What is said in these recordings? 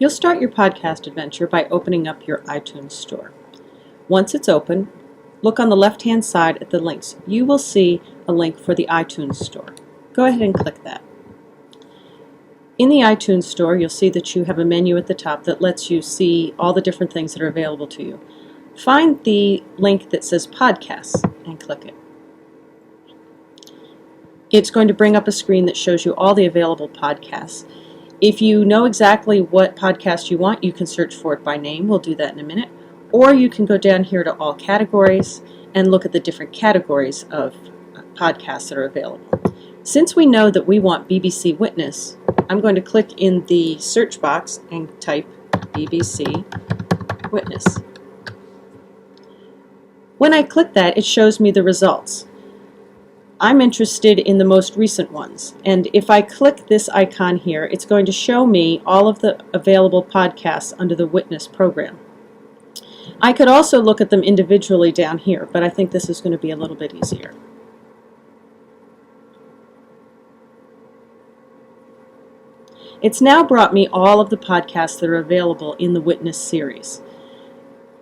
You'll start your podcast adventure by opening up your iTunes store. Once it's open, look on the left-hand side at the links. You will see a link for the iTunes store. Go ahead and click that. In the iTunes store, you'll see that you have a menu at the top that lets you see all the different things that are available to you. Find the link that says Podcasts and click it. It's going to bring up a screen that shows you all the available podcasts. If you know exactly what podcast you want, you can search for it by name. We'll do that in a minute. Or you can go down here to all categories and look at the different categories of podcasts that are available. Since we know that we want BBC Witness, I'm going to click in the search box and type BBC Witness. When I click that, it shows me the results. I'm interested in the most recent ones, and if I click this icon here, it's going to show me all of the available podcasts under the Witness program. I could also look at them individually down here, but I think this is going to be a little bit easier. It's now brought me all of the podcasts that are available in the Witness series.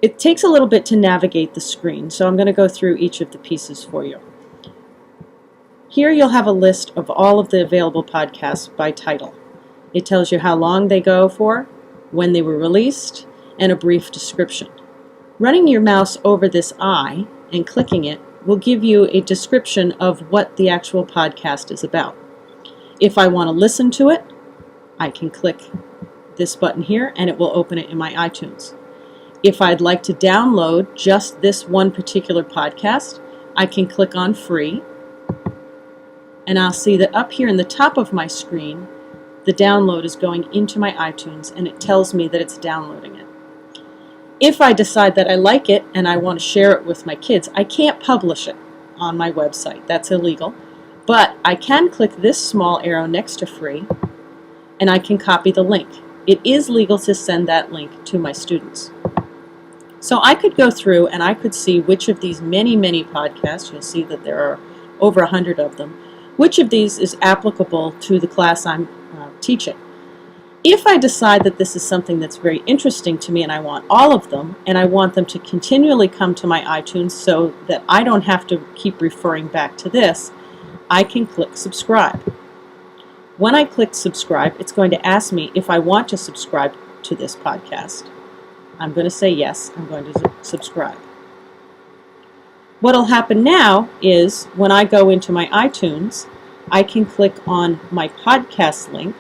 It takes a little bit to navigate the screen, so I'm going to go through each of the pieces for you. Here you'll have a list of all of the available podcasts by title. It tells you how long they go for, when they were released, and a brief description. Running your mouse over this eye and clicking it will give you a description of what the actual podcast is about. If I want to listen to it, I can click this button here and it will open it in my iTunes. If I'd like to download just this one particular podcast, I can click on Free, and I'll see that up here in the top of my screen, the download is going into my iTunes and it tells me that it's downloading it. If I decide that I like it and I want to share it with my kids, I can't publish it on my website. That's illegal. But I can click this small arrow next to Free and I can copy the link. It is legal to send that link to my students. So I could go through and I could see which of these many podcasts, you'll see that there are over 100 of them, which of these is applicable to the class I'm teaching. If I decide that this is something that's very interesting to me and I want all of them, and I want them to continually come to my iTunes so that I don't have to keep referring back to this, I can click subscribe. When I click subscribe, it's going to ask me if I want to subscribe to this podcast. I'm going to say yes, I'm going to subscribe. What will happen now is when I go into my iTunes, I can click on my podcast link,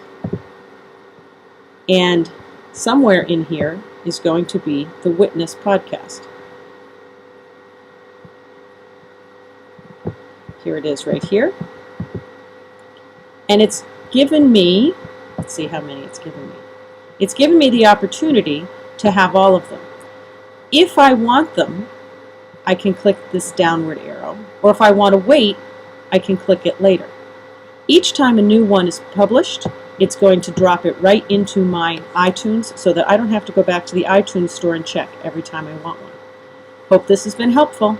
and somewhere in here is going to be the Witness podcast. Here it is right here. And it's given me, let's see how many it's given me. It's given me the opportunity to have all of them. If I want them, I can click this downward arrow, or if I want to wait, I can click it later. Each time a new one is published, it's going to drop it right into my iTunes so that I don't have to go back to the iTunes store and check every time I want one. Hope this has been helpful.